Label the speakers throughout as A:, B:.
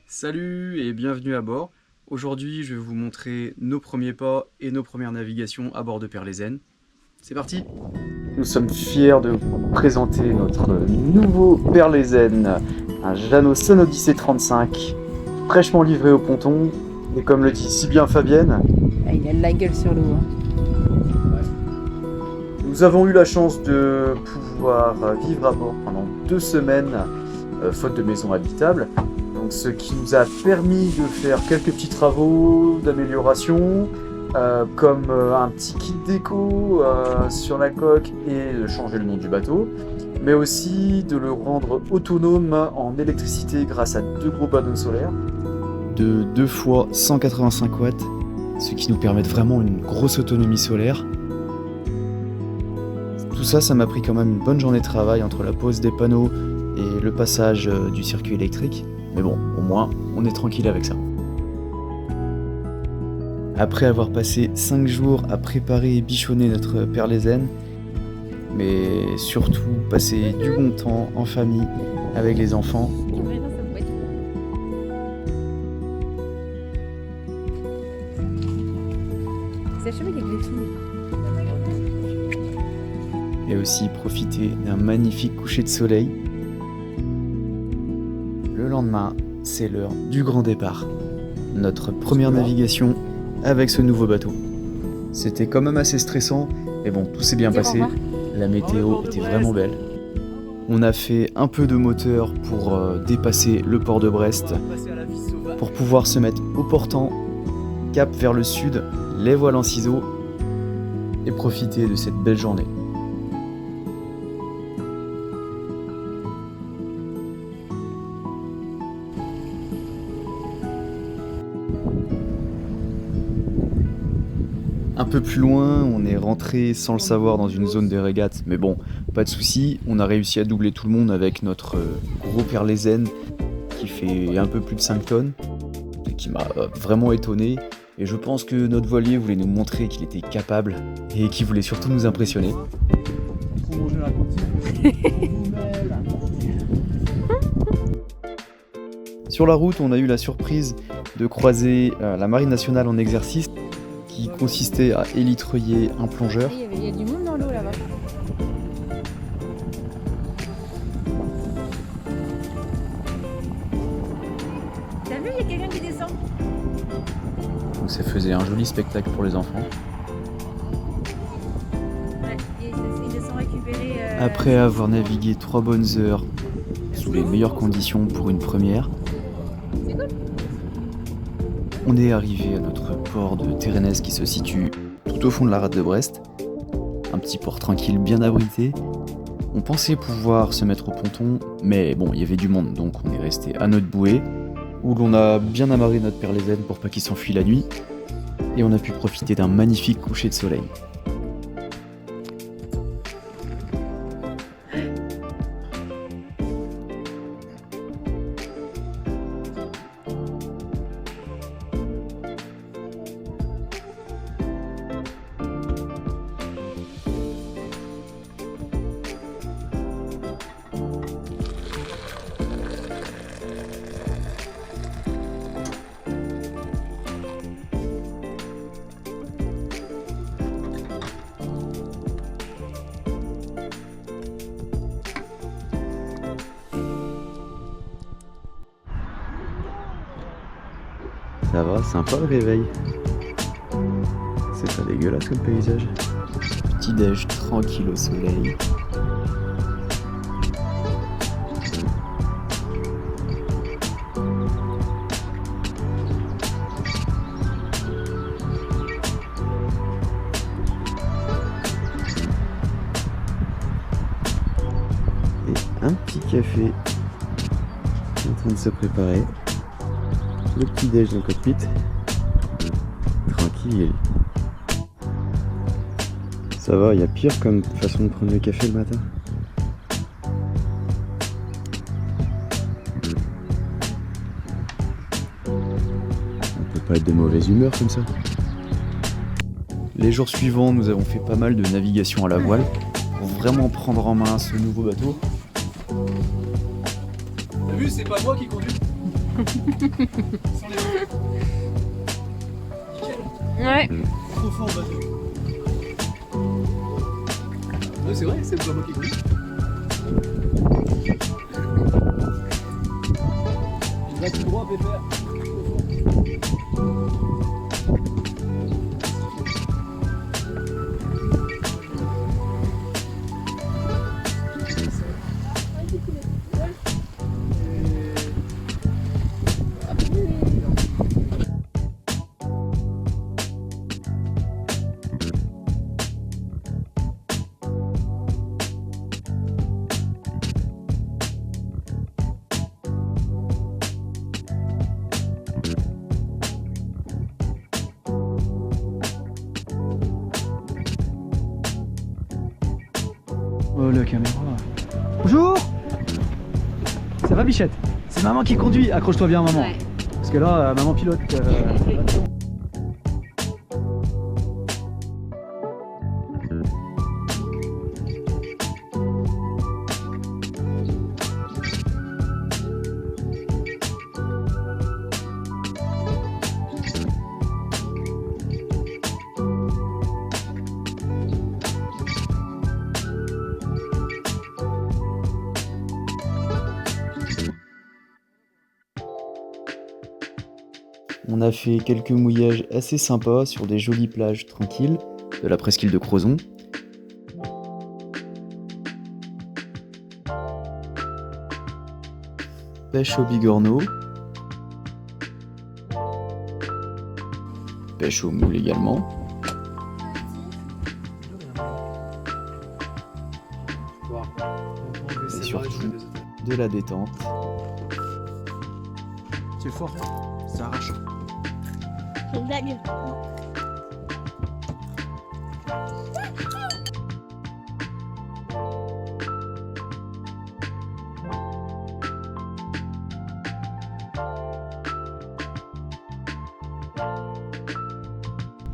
A: Salut et bienvenue à bord. Aujourd'hui, je vais vous montrer nos premiers pas et nos premières navigations à bord de Perlezen. C'est parti! Nous sommes fiers de vous présenter notre nouveau Perlezen, un Jeanneau Sun Odyssey 35, fraîchement livré au ponton, et comme le dit si bien Fabienne,
B: Ah, il a la gueule sur l'eau.
A: nous avons eu la chance de pouvoir vivre à bord pendant 2 semaines, faute de maison habitable. Donc, ce qui nous a permis de faire quelques petits travaux d'amélioration, comme un petit kit déco sur la coque et de changer le nom du bateau, mais aussi de le rendre autonome en électricité grâce à 2 gros panneaux solaires de 2 fois 185 watts, ce qui nous permet vraiment une grosse autonomie solaire. Tout ça, ça m'a pris quand même une bonne journée de travail entre la pose des panneaux et le passage du circuit électrique. Mais bon, au moins, on est tranquille avec ça. Après avoir passé 5 jours à préparer et bichonner notre Perlezen, mais surtout passer du bon temps en famille avec les enfants, et aussi profiter d'un magnifique coucher de soleil. Le lendemain, c'est l'heure du grand départ. Notre première navigation avec ce nouveau bateau. C'était quand même assez stressant, mais bon, tout s'est bien passé. La météo était vraiment belle. On a fait un peu de moteur pour dépasser le port de Brest, pour pouvoir se mettre au portant, cap vers le sud, les voiles en ciseaux, et profiter de cette belle journée. Un peu plus loin, on est rentré sans le savoir dans une zone de régate, mais bon, pas de souci, on a réussi à doubler tout le monde avec notre gros Perlezen qui fait un peu plus de 5 tonnes, et qui m'a vraiment étonné, et je pense que notre voilier voulait nous montrer qu'il était capable, et qu'il voulait surtout nous impressionner. Sur la route, on a eu la surprise de croiser la Marine nationale en exercice, qui consistait à élitreiller un plongeur.
B: Il y a du monde dans l'eau là-bas. T'as vu, il y a quelqu'un qui descend.
A: Donc ça faisait un joli spectacle pour les enfants.
B: Ouais, il descend récupérer.
A: Après avoir navigué 3 bonnes heures sous les meilleures conditions pour une première, on est arrivé à notre port de Térénès qui se situe tout au fond de la rade de Brest. Un petit port tranquille, bien abrité. On pensait pouvoir se mettre au ponton, mais bon, il y avait du monde, donc on est resté à notre bouée, où l'on a bien amarré notre Perlezen pour pas qu'il s'enfuit la nuit, et on a pu profiter d'un magnifique coucher de soleil. Ça va, sympa le réveil. C'est pas dégueulasse comme paysage. Petit déj tranquille au soleil. Et un petit café qui est en train de se préparer. Le petit déj dans le cockpit. Tranquille. Ça va, il y a pire comme façon de prendre le café le matin. On peut pas être de mauvaise humeur comme ça. Les jours suivants, nous avons fait pas mal de navigation à la voile pour vraiment prendre en main ce nouveau bateau.
C: T'as vu, c'est pas moi qui conduis.
B: Ouais.
C: Trop fort, bateau. Ouais, c'est vrai, c'est pas moi qui conduis. Il va tout droit, Pépère. Oh la caméra. Bonjour. Ça va Bichette? C'est maman qui conduit, accroche-toi bien maman.
B: Ouais.
C: Parce que là, maman pilote.
A: On a fait quelques mouillages assez sympas sur des jolies plages tranquilles de la presqu'île de Crozon. Pêche au bigorneau. Pêche au moule également. Et surtout de la détente.
C: C'est fort, ça arrache.
D: C'est une blague.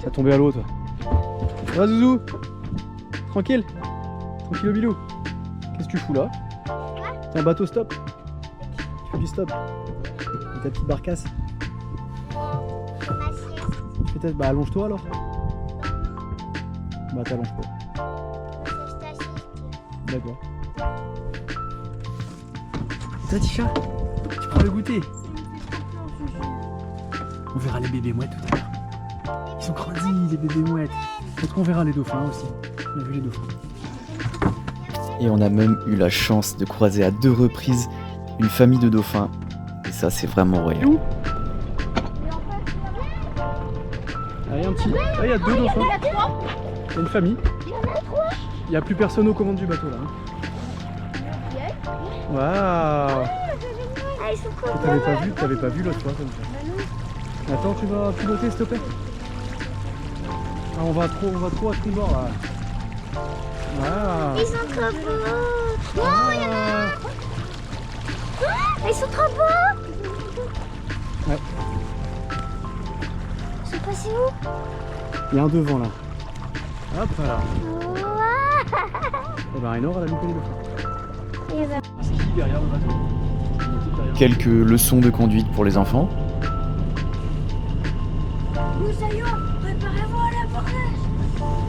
C: Ça tombait à l'eau toi. Ça va Zouzou? Tranquille? Tranquille au bilou. Qu'est-ce que tu fous là? C'est un bateau stop. Tu fais du stop. Avec ta petite barcasse. Tu fais bah allonge-toi alors. Bah t'allonges pas. D'accord. Tatisha, tu prends le goûter. On verra les bébés mouettes tout à l'heure. Ils sont grandis les bébés mouettes. Peut-être qu'on verra les dauphins aussi. On a vu les dauphins.
A: Et on a même eu la chance de croiser à 2 reprises une famille de dauphins. Et ça, c'est vraiment royal.
C: Ah, il y a un petit. Ah, il y a 2 dauphins. Il y a une famille. Il n'y a plus personne aux commandes du bateau là. Waouh!
D: Ah, ils sont cool.
C: T'avais pas vu l'autre fois comme ça. Attends, tu vas piloter s'il te plaît. Ah, on va trop à ton bord là. Waouh!
D: Ils sont trop beaux. Oh, il y en a un. Ah, ils sont trop beaux.
C: Ouais.
D: Ils sont passés où?
C: Il y a un devant là. Hop là.
D: Waouh.
C: Et ben Raynor elle a loupé les dauphins.
D: Et ben,
C: Un ski derrière le bateau.
A: Quelques leçons de conduite pour les enfants.
D: nous ayons, préparez-vous à la bornage.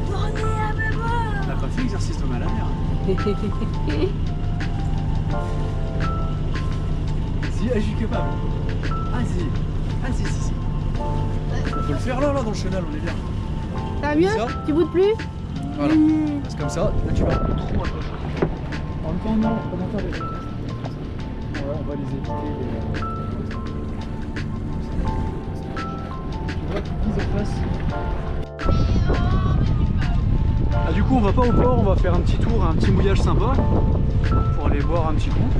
D: Tournez à bébé.
C: On n'a pas fait l'exercice de mal à mer. Si, je suis capable. Si. On peut le faire là, dans le chenal, on est bien.
B: Ça va mieux?
C: Ça.
B: Tu boudes plus?
C: Voilà, c'est comme ça. Là, tu vas trop à gauche. En même temps, non, comment faire les choses? Ouais, on va les éviter. Tu vois, qu'ils disent en face. Ah, du coup, on va pas au port, on va faire un petit tour, un petit mouillage sympa pour aller boire un petit coup.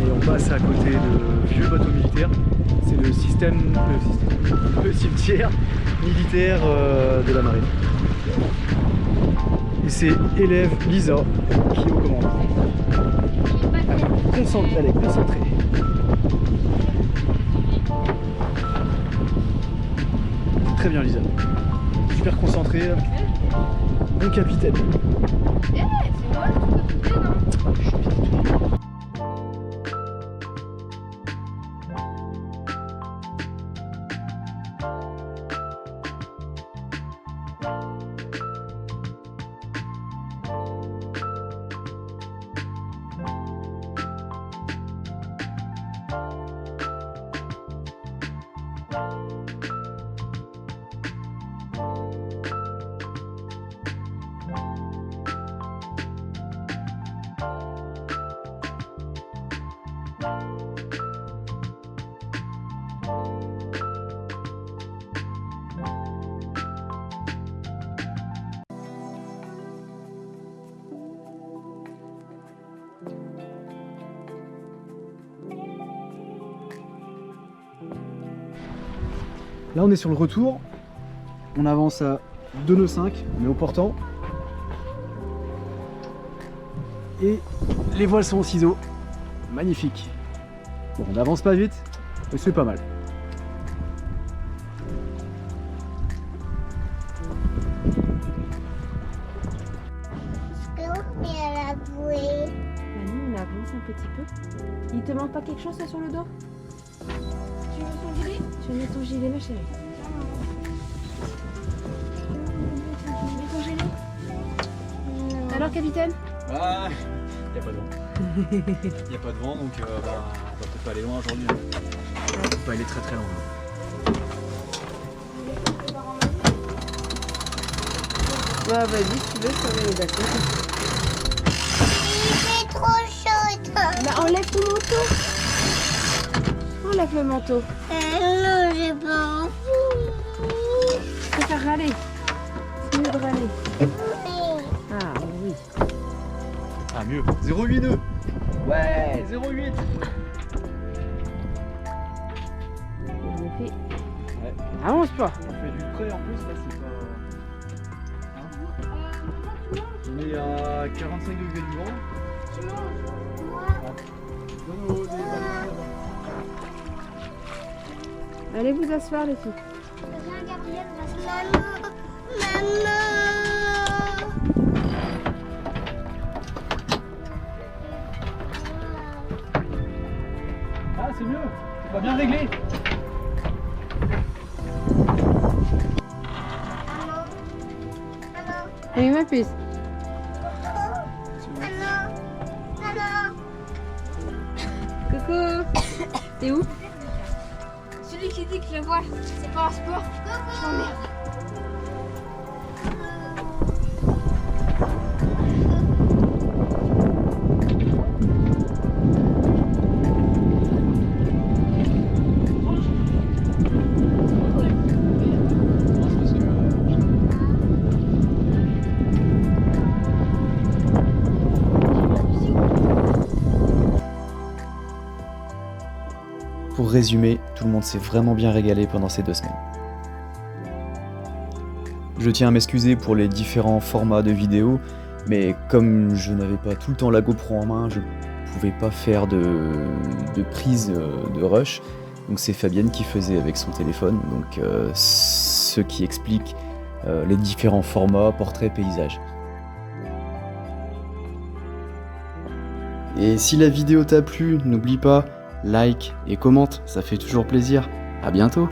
C: Et on passe à côté de vieux bateau militaire. C'est le cimetière militaire de la marine. Et c'est élève Lisa qui est aux commandes. Elle est concentrée. Très bien Lisa. Super concentrée. Bon capitaine.
B: C'est moi le capitaine, non?
C: Là on est sur le retour. On avance à 2 nœuds 5, mais au portant. Et les voiles sont au ciseau. Magnifique. Bon, on n'avance pas vite, mais c'est pas mal.
D: Est-ce qu'on est à la bouée?
B: Nous, on avance un petit peu. Il te manque pas quelque chose là, sur le dos? Tu veux ton gilet? Tu veux mettre ton gilet, ma chérie? Mets ton gilet. Alors, capitaine?
C: Ah, y a pas de vent. Y a pas de vent, donc on va peut-être pas aller loin aujourd'hui. On peut pas aller très loin.
B: Bah, vas-y, si tu veux, ça va aller d'accord.
D: Il fait trop chaud.
B: Bah, enlève ton manteau. Enlève le manteau.
D: Non, j'ai pas envie.
B: Je préfère râler. C'est mieux de râler.
D: Mais
B: Ah, oui.
C: Ah, mieux. 0,8 nœuds. Ouais, 0,8.
B: En effet.
C: Ouais.
B: Avance pas.
C: On fait du près en plus, là c'est pas... On est à 45 degrés du vent.
B: Allez vous asseoir, les filles.
D: Regarde, Gabriel, maman, maman.
C: Ah, c'est mieux. On va bien régler.
B: Oui, ma puce. Coucou. T'es où?
D: Celui qui dit que le voile, c'est pas un sport. Je m'emmerde.
A: Pour résumer, tout le monde s'est vraiment bien régalé pendant ces 2 semaines. Je tiens à m'excuser pour les différents formats de vidéos, mais comme je n'avais pas tout le temps la GoPro en main, je pouvais pas faire de prise de rush, donc c'est Fabienne qui faisait avec son téléphone, donc ce qui explique les différents formats, portraits, paysages. Et si la vidéo t'a plu, n'oublie pas, like et commente, ça fait toujours plaisir. À bientôt!